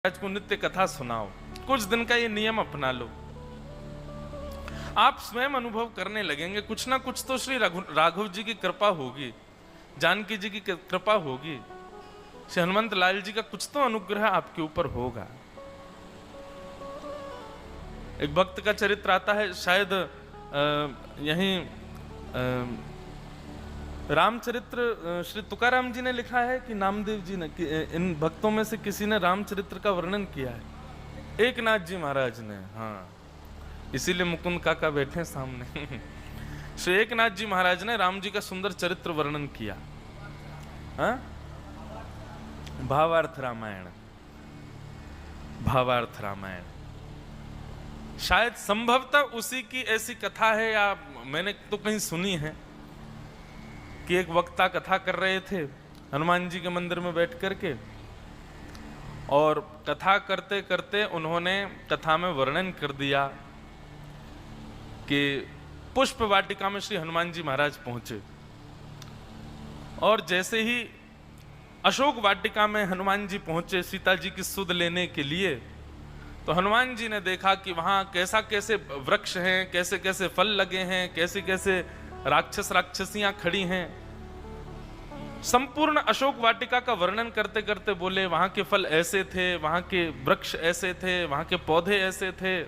महाराज को नित्य कथा सुनाओ, कुछ दिन का ये नियम अपना लो। आप स्वयं अनुभव करने लगेंगे कुछ ना कुछ तो श्री राघव जी की कृपा होगी, जानकी जी की कृपा होगी, श्री हनुमंत लाल जी का कुछ तो अनुग्रह आपके ऊपर होगा। एक भक्त का चरित्र आता है, शायद यहीं रामचरित्र श्री तुकाराम जी ने लिखा है कि नामदेव जी ने, कि इन भक्तों में से किसी ने रामचरित्र का वर्णन किया है, एकनाथ जी महाराज ने। हाँ, इसीलिए मुकुंद काका बैठे सामने। श्री एकनाथ जी महाराज ने राम जी का सुंदर चरित्र वर्णन किया। हाँ? भावार्थ रामायण, भावार्थ रामायण। शायद संभवतः उसी की ऐसी कथा है, या मैंने तो कहीं सुनी है कि एक वक्ता कथा कर रहे थे हनुमान जी के मंदिर में बैठ करके, और कथा करते करते उन्होंने कथा में वर्णन कर दिया कि पुष्प वाटिका में श्री हनुमान जी महाराज पहुंचे, और जैसे ही अशोक वाटिका में हनुमान जी पहुंचे सीता जी की सुध लेने के लिए, तो हनुमान जी ने देखा कि वहां कैसा कैसे वृक्ष हैं, कैसे कैसे फल लगे हैं, कैसे कैसे राक्षस राक्षसियां खड़ी हैं। संपूर्ण अशोक वाटिका का वर्णन करते करते बोले वहां के फल ऐसे थे, वहां के वृक्ष ऐसे थे, वहां के पौधे ऐसे थे,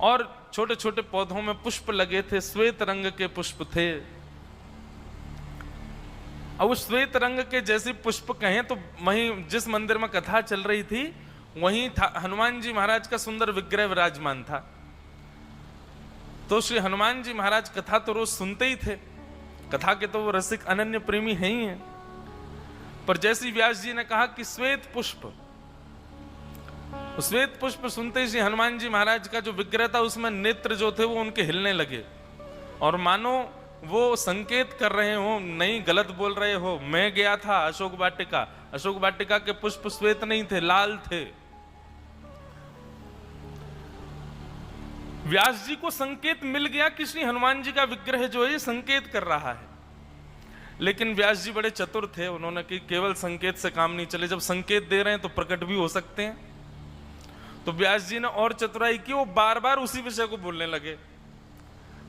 और छोटे छोटे पौधों में पुष्प लगे थे, श्वेत रंग के पुष्प थे। अब उस श्वेत रंग के जैसे पुष्प कहें तो वहीं जिस मंदिर में कथा चल रही थी वहीं था हनुमान जी महाराज का सुंदर विग्रह विराजमान था। तो श्री हनुमान जी महाराज कथा तो रोज सुनते ही थे, कथा के तो वो रसिक अनन्य प्रेमी हैं ही हैं, पर जैसी व्यास जी ने कहा कि श्वेत पुष्प, श्वेत पुष्प सुनते ही श्री हनुमान जी महाराज का जो विग्रह था उसमें नेत्र जो थे वो उनके हिलने लगे, और मानो वो संकेत कर रहे हो, नहीं गलत बोल रहे हो, मैं गया था अशोक वाटिका, अशोक वाटिका के पुष्प श्वेत नहीं थे, लाल थे। व्यास जी को संकेत मिल गया कि श्री हनुमान जी का विग्रह जो है संकेत कर रहा है, लेकिन व्यास जी बड़े चतुर थे, उन्होंने कि केवल संकेत से काम नहीं चले, जब संकेत दे रहे हैं तो प्रकट भी हो सकते हैं। तो व्यास जी ने और चतुराई की, वो बार बार उसी विषय को बोलने लगे।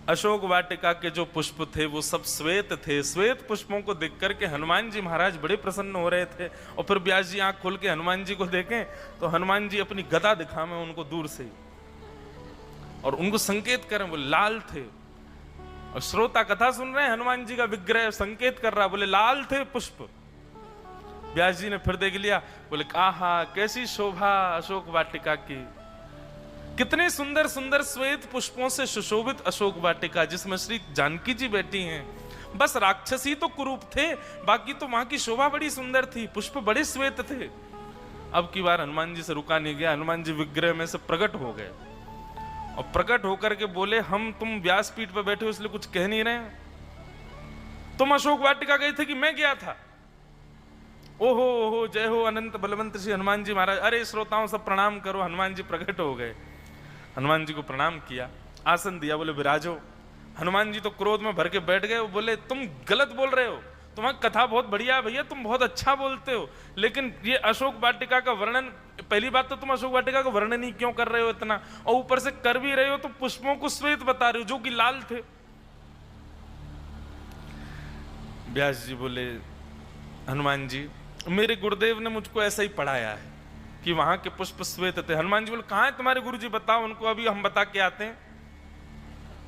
अशोक वाटिका के जो पुष्प थे वो सब श्वेत थे, श्वेत पुष्पों को देख करके हनुमान जी महाराज बड़े प्रसन्न हो रहे थे। और फिर व्यास जी आंख खोल के हनुमान जी को देखें तो हनुमान जी अपनी गदा दिखावें उनको दूर से, और उनको संकेत करें, वो लाल थे। और श्रोता कथा सुन रहे हैं, हनुमान जी का विग्रह संकेत कर रहा, बोले लाल थे पुष्प। व्यास जी ने फिर देख लिया, बोले आहा कैसी शोभा अशोक वाटिका की, कितने सुंदर सुंदर श्वेत पुष्पों से सुशोभित अशोक वाटिका जिसमें श्री जानकी जी बैठी हैं। बस राक्षसी तो कुरूप थे, बाकी तो वहां की शोभा बड़ी सुंदर थी, पुष्प बड़े श्वेत थे। अब की बार हनुमान जी से रुका नहीं गया, हनुमान जी विग्रह में से प्रकट हो गए, और प्रकट होकर के बोले हम तुम व्यासपीठ पर बैठे हो इसलिए कुछ कह नहीं रहे, तुम अशोक वाटिका गए थे कि मैं गया था? ओहो ओहो, जय हो अनंत बलवंत श्री हनुमान जी महाराज। अरे श्रोताओं सब प्रणाम करो, हनुमान जी प्रकट हो गए। हनुमान जी को प्रणाम किया, आसन दिया, बोले विराजो। हनुमान जी तो क्रोध में भर के बैठ गए, वो बोले तुम गलत बोल रहे हो, तुम्हारी कथा बहुत बढ़िया है भैया, तुम बहुत अच्छा बोलते हो, लेकिन ये अशोक वाटिका का वर्णन, पहली बात तो तुम अशोक वाटिका का वर्णन ही क्यों कर रहे हो इतना, और ऊपर से कर भी रहे हो तो पुष्पों को श्वेत बता रहे हो जो कि लाल थे। व्यास जी बोले हनुमान जी मेरे गुरुदेव ने मुझको ऐसा ही पढ़ाया है कि वहां के पुष्प श्वेत थे। हनुमान जी बोले कहां है तुम्हारे गुरुजी, बताओ उनको, अभी हम बता के आते हैं।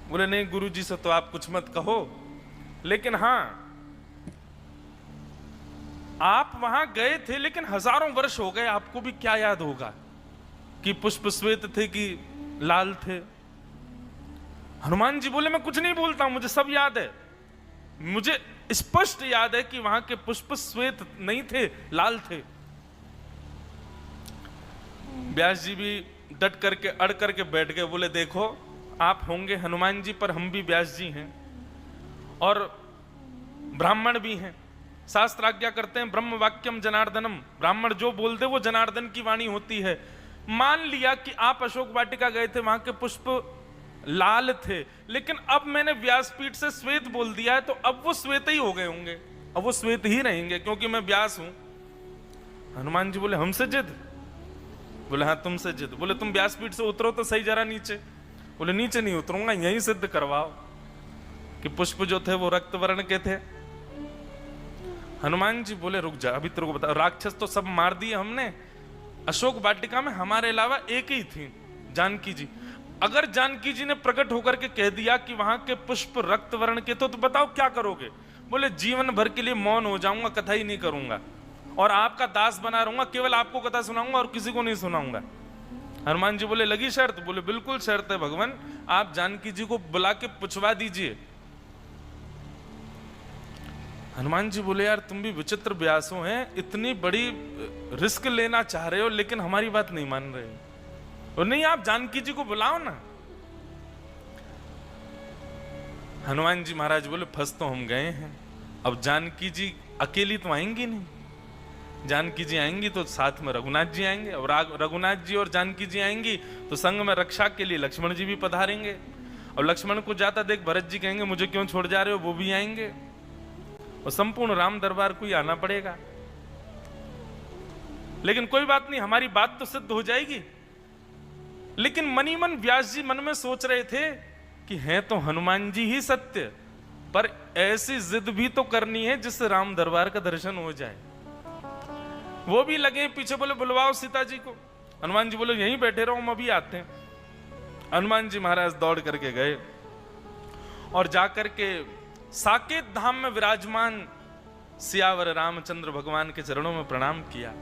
बोले नहीं गुरुजी से तो आप कुछ मत कहो, लेकिन हां आप वहां गए थे, लेकिन हजारों वर्ष हो गए, आपको भी क्या याद होगा कि पुष्प श्वेत थे कि लाल थे? हनुमान जी बोले मैं कुछ नहीं बोलता हूं, मुझे सब याद है, मुझे स्पष्ट याद है कि वहां के पुष्प श्वेत नहीं थे, लाल थे। व्यास जी भी डट करके अड़ करके बैठ गए, बोले देखो आप होंगे हनुमान जी पर हम भी व्यास जी हैं, और ब्राह्मण भी हैं, शास्त्र आज्ञा करते हैं ब्रह्म वाक्यम जनार्दनम, ब्राह्मण जो बोलते वो जनार्दन की वाणी होती है। मान लिया कि आप अशोक वाटिका गए थे, वहां के पुष्प लाल थे, लेकिन अब मैंने व्यासपीठ से श्वेत बोल दिया है तो अब वो श्वेत ही हो गए होंगे, अब वो श्वेत ही रहेंगे क्योंकि मैं व्यास हूं। हनुमान जी बोले हमसे जिद, बोले हाँ तुमसे जिद। बोले तुम व्यासपीठ से उतरो तो सही जरा नीचे। बोले नीचे नहीं उतरूंगा, यहीं सिद्ध करवाओ कि पुष्प जो थे वो रक्त वर्ण के थे। हनुमान जी बोले रुक जा, अभी तेरे को बता, राक्षस तो सब मार दिए हमने, अशोक वाटिका में हमारे अलावा एक ही थी, जानकी जी। अगर जानकी जी ने प्रकट होकर के कह दिया कि वहां के पुष्प रक्त वर्ण के तो बताओ क्या करोगे? बोले जीवन भर के लिए मौन हो जाऊंगा, कथा ही नहीं करूंगा और आपका दास बना रहूंगा, केवल आपको कथा सुनाऊंगा और किसी को नहीं सुनाऊंगा। हनुमान जी बोले लगी शर्त? बोले बिल्कुल शर्त है भगवान, आप जानकी जी को बुला के पूछवा दीजिए। हनुमान जी बोले यार तुम भी विचित्र व्यासो हैं, इतनी बड़ी रिस्क लेना चाह रहे हो लेकिन हमारी बात नहीं मान रहे हो। और नहीं आप जानकी जी को बुलाओ ना। हनुमान जी महाराज बोले फंस तो हम गए हैं, अब जानकी जी अकेली तो आएंगी नहीं, जानकी जी आएंगी तो साथ में रघुनाथ जी आएंगे, और रघुनाथ जी और जानकी जी आएंगी तो संग में रक्षा के लिए लक्ष्मण जी भी पधारेंगे, और लक्ष्मण को जाता देख भरत जी कहेंगे मुझे क्यों छोड़ जा रहे हो, वो भी आएंगे, और संपूर्ण राम दरबार को ही आना पड़ेगा। लेकिन कोई बात नहीं, हमारी बात तो सिद्ध हो जाएगी। लेकिन मनी मन व्यास जी मन में सोच रहे थे कि हैं तो हनुमान जी ही सत्य, पर ऐसी जिद भी तो करनी है जिससे राम दरबार का दर्शन हो जाए। वो भी लगे पीछे, बोले बुलवाओ सीता जी को। हनुमान जी बोले यहीं बैठे रहो, हम अभी आते हैं। हनुमान जी महाराज दौड़ करके गए और जाकर के साकेत धाम में विराजमान सियावर रामचंद्र भगवान के चरणों में प्रणाम किया।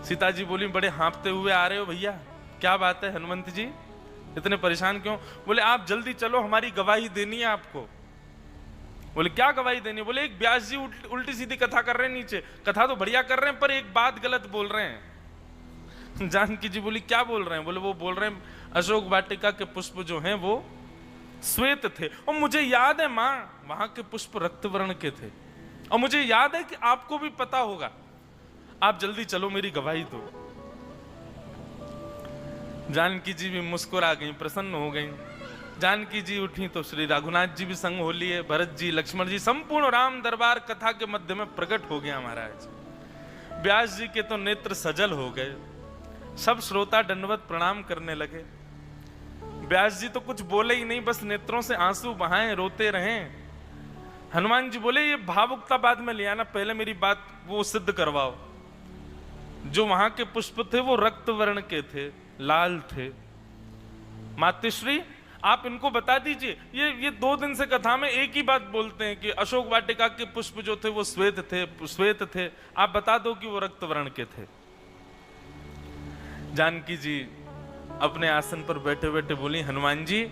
सीता जी बोली बड़े हाँफते हुए आ रहे हो भैया, क्या बात है हनुमंत जी, इतने परेशान क्यों? बोले आप जल्दी चलो, हमारी गवाही देनी है आपको। बोले क्या गवाही देनी है? बोले एक व्यास जी उल्टी सीधी कथा कर रहे हैं नीचे, कथा तो बढ़िया कर रहे हैं पर एक बात गलत बोल रहे हैं। जानकी जी बोली क्या बोल रहे हैं? बोले वो बोल रहे हैं अशोक वाटिका के पुष्प जो हैं वो श्वेत थे, और मुझे याद है मां वहां के पुष्प रक्त वर्ण के थे, और मुझे याद है कि आपको भी पता होगा, आप जल्दी चलो मेरी गवाही दो। जानकी जी भी मुस्कुरा गई, प्रसन्न हो गई। जानकी जी उठी तो श्री रघुनाथ जी भी संग हो लिए, भरत जी लक्ष्मण जी, संपूर्ण राम दरबार कथा के मध्य में प्रकट हो गया महाराज। व्यास जी के तो नेत्र सजल हो गए, सब श्रोता दंडवत प्रणाम करने लगे। व्यास जी तो कुछ बोले ही नहीं, बस नेत्रों से आंसू बहाए रोते रहे। हनुमान जी बोले ये भावुकता बाद में ले आना, पहले मेरी बात वो सिद्ध करवाओ। जो वहां के पुष्प थे वो रक्त वर्ण के थे, लाल थे। मातृश्री आप इनको बता दीजिए, ये 2 दिन से कथा में एक ही बात बोलते हैं कि अशोक वाटिका के पुष्प जो थे वो श्वेत थे, आप बता दो कि वो रक्त वर्ण के थे। जानकी जी अपने आसन पर बैठे बैठे बोली हनुमान जी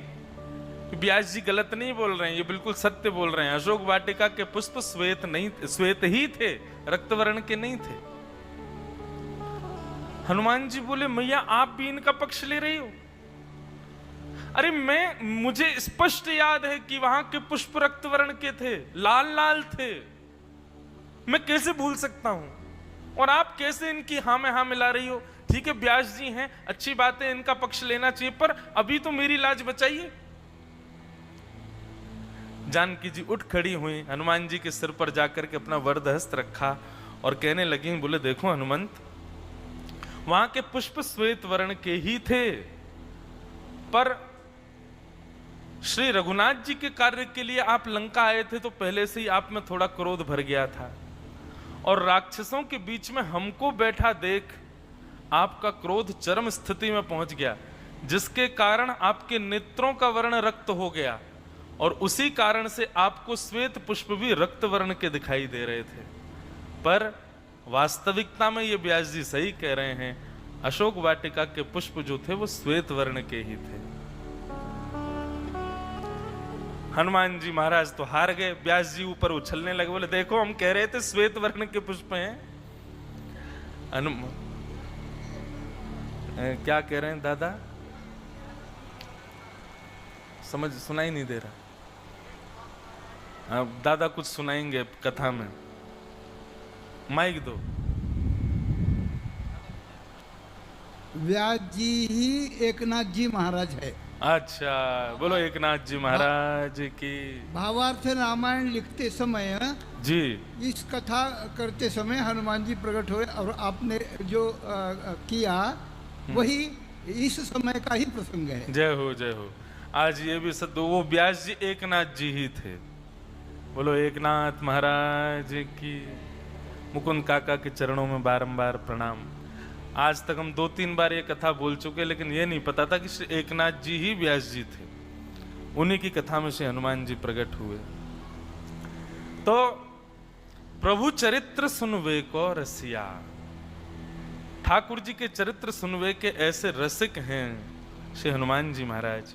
व्यास जी गलत नहीं बोल रहे हैं, ये बिल्कुल सत्य बोल रहे हैं, अशोक वाटिका के पुष्प श्वेत ही थे, रक्त वर्ण के नहीं थे। हनुमान जी बोले मैया आप भी इनका पक्ष ले रही हो? अरे मुझे स्पष्ट याद है कि वहां के पुष्प रक्त वर्ण के थे, लाल लाल थे, मैं कैसे भूल सकता हूं? और आप कैसे इनकी हाँ में हाँ मिला रही हो? ठीक है व्यास जी हैं, अच्छी बात है, इनका पक्ष लेना चाहिए, पर अभी तो मेरी लाज बचाइए। जानकी जी उठ खड़ी हुई, हनुमान जी के सिर पर जाकर के अपना वरद हस्त रखा और कहने लगी, बोले देखो हनुमंत, वहां के पुष्प श्वेत वर्ण के ही थे, पर श्री रघुनाथ जी के कार्य के लिए आप लंका आए थे तो पहले से ही आप में थोड़ा क्रोध भर गया था, और राक्षसों के बीच में हमको बैठा देख आपका क्रोध चरम स्थिति में पहुंच गया, जिसके कारण आपके नेत्रों का वर्ण रक्त हो गया, और उसी कारण से आपको श्वेत पुष्प भी रक्त वर्ण के दिखाई दे रहे थे। पर वास्तविकता में ये व्यास जी सही कह रहे हैं, अशोक वाटिका के पुष्प जो थे वो श्वेत वर्ण के ही थे। हनुमान जी महाराज तो हार गए, व्यास जी ऊपर उछलने लगे, बोले देखो हम कह रहे थे श्वेत वर्ण के पुष्प हैं। क्या कह रहे हैं दादा? समझ सुनाई नहीं दे रहा। दादा कुछ सुनाएंगे कथा में, माइक दो। व्यास जी ही एकनाथ जी महाराज है। अच्छा बोलो एकनाथ जी महाराज की। भावार्थ रामायण लिखते समय जी इस कथा करते समय हनुमान जी प्रकट हुए, और आपने जो किया वही इस समय का ही प्रसंग है। जय हो जय हो। आज ये भी सद वो व्यास जी एकनाथ जी ही थे। बोलो एकनाथ महाराज की। मुकुंद काका के चरणों में बारंबार प्रणाम। आज तक हम 2-3 बार ये कथा बोल चुके, लेकिन ये नहीं पता था कि श्री एकनाथ जी ही व्यास जी थे। उन्हीं की कथा में श्री हनुमान जी प्रकट हुए। तो प्रभु चरित्र सुनवे को रसिया, ठाकुर जी के चरित्र सुनवे के ऐसे रसिक हैं श्री हनुमान जी महाराज।